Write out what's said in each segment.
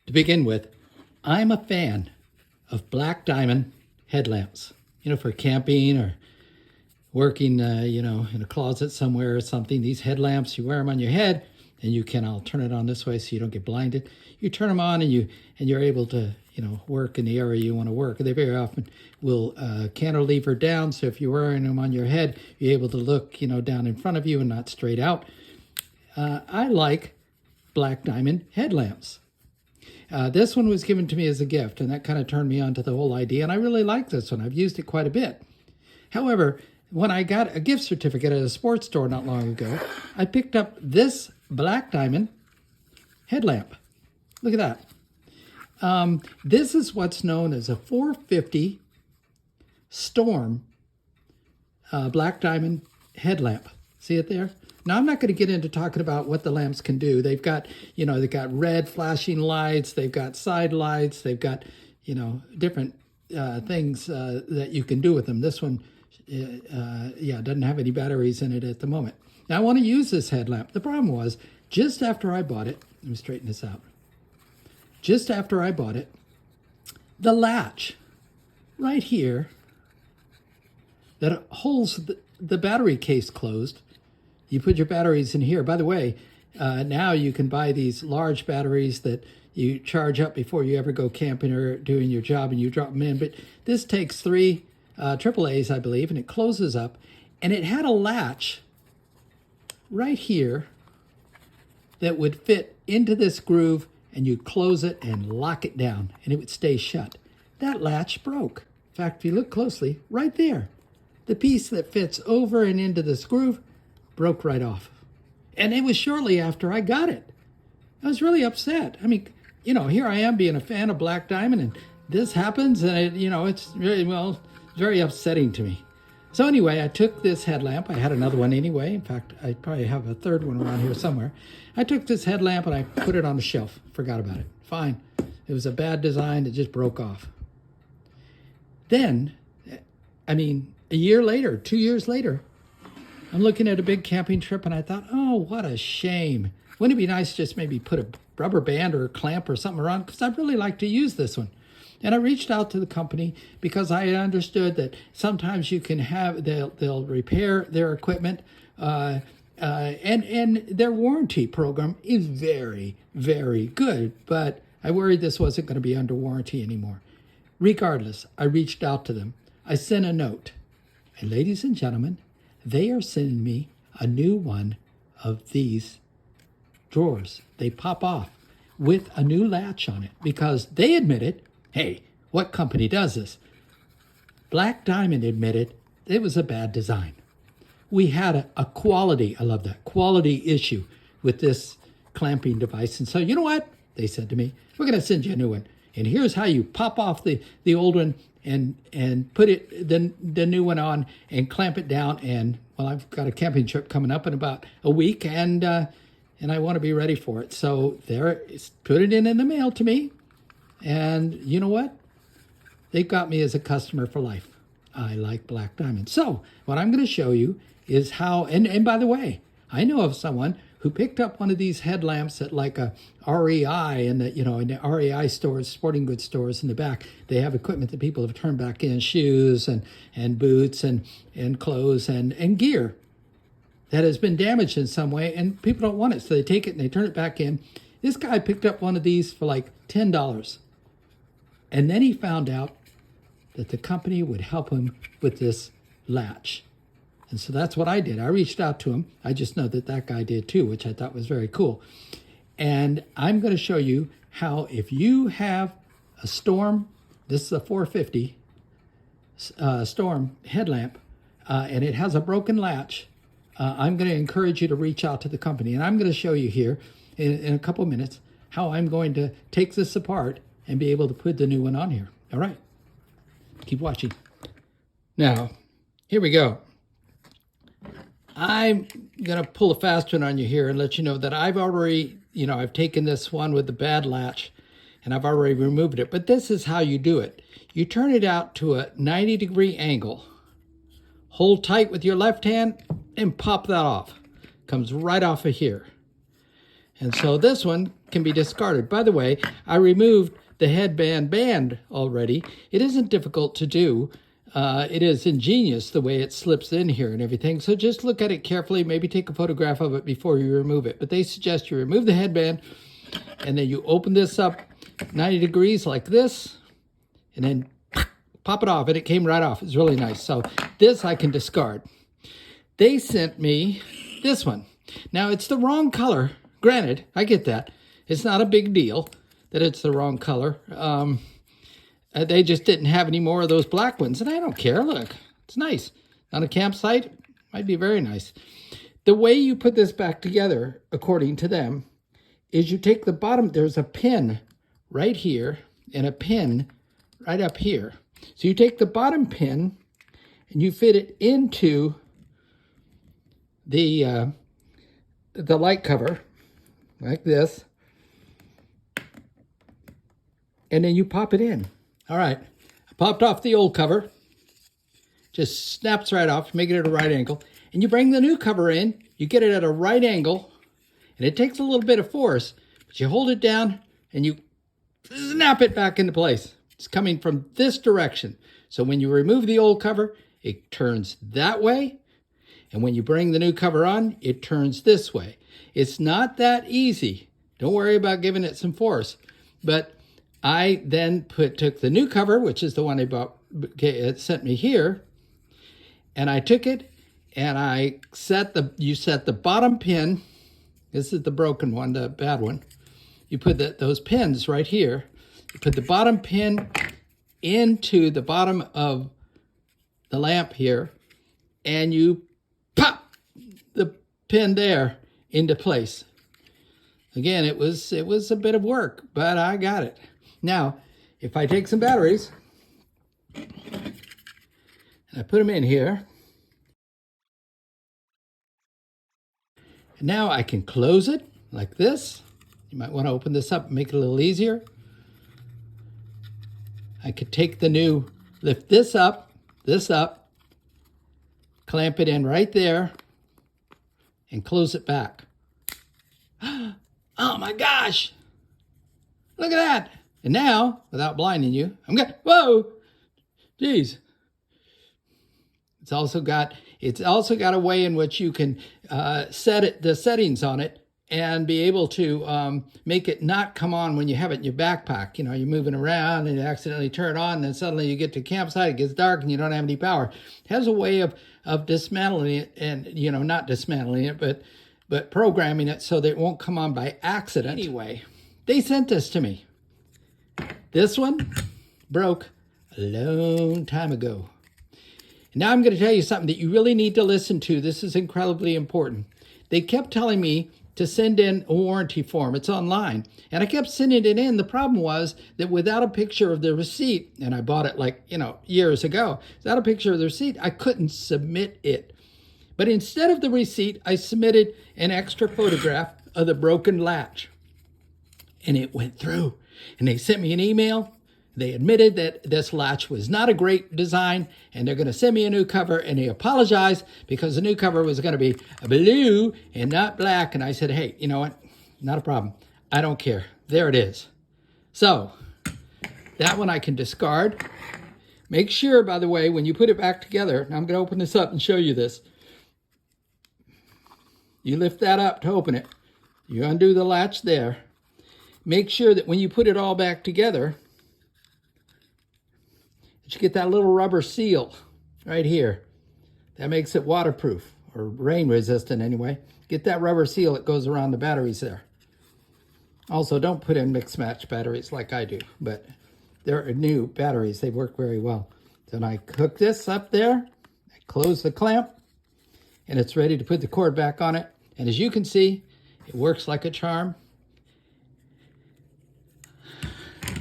To begin with, I'm a fan of black diamond headlamps, for camping or working, in a closet somewhere or something. These headlamps, you wear them on your head and you can, I'll turn it on this way so you don't get blinded. You turn them on and you're able to, work in the area you want to work. They very often will cantilever down. So if you're wearing them on your head, you're able to look, down in front of you and not straight out. I like black diamond headlamps. This one was given to me as a gift, and that kind of turned me on to the whole idea, and I really like this one. I've used it quite a bit. However, when I got a gift certificate at a sports store not long ago, I picked up this black diamond headlamp. Look at that. This is what's known as a 450 Storm black diamond headlamp. See it there? Now, I'm not going to get into talking about what the lamps can do. They've got, they've got red flashing lights. They've got side lights. They've got, different things that you can do with them. This one, doesn't have any batteries in it at the moment. Now, I want to use this headlamp. The problem was, just after I bought it, let me straighten this out. Just after I bought it, the latch right here that holds the battery case closed, you put your batteries in here. By the way, now you can buy these large batteries that you charge up before you ever go camping or doing your job, and you drop them in. But this takes 3 AAAs, I believe, and it closes up. And it had a latch right here that would fit into this groove, and you close it and lock it down, and it would stay shut. That latch broke. In fact, if you look closely, right there, the piece that fits over and into this groove broke right off. And it was shortly after I got it. I was really upset. I mean, here I am being a fan of black diamond, and this happens, and it's really, very upsetting to me. So anyway, I took this headlamp. I had another one anyway. In fact, I probably have a third one around here somewhere. I took this headlamp and I put it on the shelf. Forgot about it. Fine. It was a bad design. It just broke off. Then, a year later, 2 years later, I'm looking at a big camping trip, and I thought, oh, what a shame. Wouldn't it be nice just maybe put a rubber band or a clamp or something around? Because I'd really like to use this one. And I reached out to the company because I understood that sometimes you can have, they'll repair their equipment, and their warranty program is very, very good. But I worried this wasn't going to be under warranty anymore. Regardless, I reached out to them. I sent a note. And ladies and gentlemen, they are sending me a new one of these drawers. They pop off with a new latch on it because they admitted, hey, what company does this? Black Diamond admitted it was a bad design. We had a quality, I love that, quality issue with this clamping device. And so, you know what? They said to me, we're going to send you a new one. And here's how you pop off the old one and put the new one on and clamp it down. And I've got a camping trip coming up in about a week, and I want to be ready for it. So there, put it in the mail to me, and you know what? They've got me as a customer for life. I like black diamond. So what I'm going to show you is how. And by the way, I know of someone who picked up one of these headlamps at like a REI, and in the REI stores, sporting goods stores in the back, they have equipment that people have turned back in, shoes and boots and clothes and gear that has been damaged in some way, and people don't want it, so they take it and they turn it back in. This guy picked up one of these for like $10, and then he found out that the company would help him with this latch. And so that's what I did. I reached out to him. I just know that guy did too, which I thought was very cool. And I'm going to show you how, if you have a Storm, this is a 450 Storm headlamp, and it has a broken latch, I'm going to encourage you to reach out to the company. And I'm going to show you here in a couple of minutes how I'm going to take this apart and be able to put the new one on here. All right. Keep watching. Now, here we go. I'm going to pull a fast one on you here and let you know that I've already, I've taken this one with the bad latch and I've already removed it. But this is how you do it. You turn it out to a 90-degree angle. Hold tight with your left hand and pop that off. Comes right off of here. And so this one can be discarded. By the way, I removed the headband band already. It isn't difficult to do. It is ingenious the way it slips in here and everything. So just look at it carefully, maybe take a photograph of it before you remove it. But they suggest you remove the headband and then you open this up 90 degrees like this and then pop it off, and it came right off. It's really nice. So this I can discard. They sent me this one. Now it's the wrong color. Granted, I get that. It's not a big deal that it's the wrong color. They just didn't have any more of those black ones, and I don't care. Look, it's nice. On a campsite, might be very nice. The way you put this back together, according to them, is you take the bottom. There's a pin right here and a pin right up here. So you take the bottom pin and you fit it into the light cover like this, and then you pop it in. All right, I popped off the old cover. Just snaps right off, make it at a right angle. And you bring the new cover in, you get it at a right angle, and it takes a little bit of force, but you hold it down and you snap it back into place. It's coming from this direction. So when you remove the old cover, it turns that way. And when you bring the new cover on, it turns this way. It's not that easy. Don't worry about giving it some force. But I then took the new cover, which is the one it sent me here, and I took it and I set the bottom pin. This is the broken one, the bad one. You put those pins right here. You put the bottom pin into the bottom of the lamp here, and you pop the pin there into place. Again, it was a bit of work, but I got it. Now, if I take some batteries and I put them in here, and now I can close it like this. You might want to open this up and make it a little easier. I could take lift this up, clamp it in right there, and close it back. Oh my gosh! Look at that! And now, without blinding you, whoa! Geez. It's also got a way in which you can set the settings on it and be able to make it not come on when you have it in your backpack. You know, you're moving around and you accidentally turn it on, and then suddenly you get to a campsite, it gets dark, and you don't have any power. It has a way of dismantling it, and, you know, not dismantling it, but programming it so that it won't come on by accident. Anyway, they sent this to me. This one broke a long time ago. And now I'm going to tell you something that you really need to listen to. This is incredibly important. They kept telling me to send in a warranty form. It's online. And I kept sending it in. The problem was that without a picture of the receipt, and I bought it years ago, without a picture of the receipt, I couldn't submit it. But instead of the receipt, I submitted an extra photograph of the broken latch. And it went through. And they sent me an email. They admitted that this latch was not a great design, and they're going to send me a new cover, and they apologized because the new cover was going to be blue and not black. And I said, hey, you know what? Not a problem. I don't care. There it is. So that one I can discard. Make sure, by the way, when you put it back together, and I'm going to open this up and show you this. You lift that up to open it. You undo the latch there. Make sure that when you put it all back together, that you get that little rubber seal right here. That makes it waterproof, or rain resistant anyway. Get that rubber seal that goes around the batteries there. Also, don't put in mix match batteries like I do, but they're new batteries. They work very well. Then I hook this up there, I close the clamp, and it's ready to put the cord back on it. And as you can see, it works like a charm.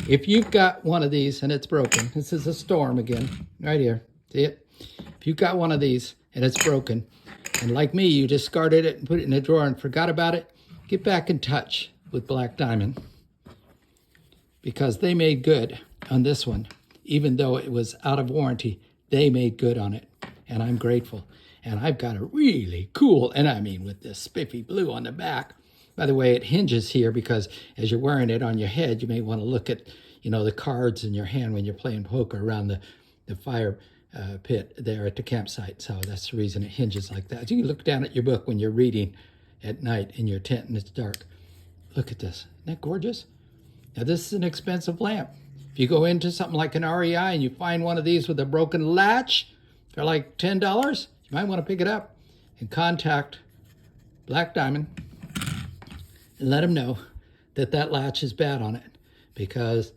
If you've got one of these and it's broken, this is a storm again, right here, see it? If you've got one of these and it's broken, and like me, you discarded it and put it in a drawer and forgot about it, get back in touch with Black Diamond, because they made good on this one. Even though it was out of warranty, they made good on it, and I'm grateful. And I've got a really cool, and I mean with this spiffy blue on the back, By the way, it hinges here because as you're wearing it on your head, you may want to look at, the cards in your hand when you're playing poker around the fire pit there at the campsite. So that's the reason it hinges like that. You can look down at your book when you're reading at night in your tent and it's dark. Look at this. Isn't that gorgeous? Now, this is an expensive lamp. If you go into something like an REI and you find one of these with a broken latch for like $10, you might want to pick it up and contact Black Diamond and let them know that that latch is bad on it. Because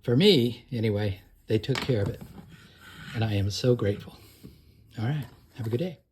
for me, anyway, they took care of it. And I am so grateful. All right. Have a good day.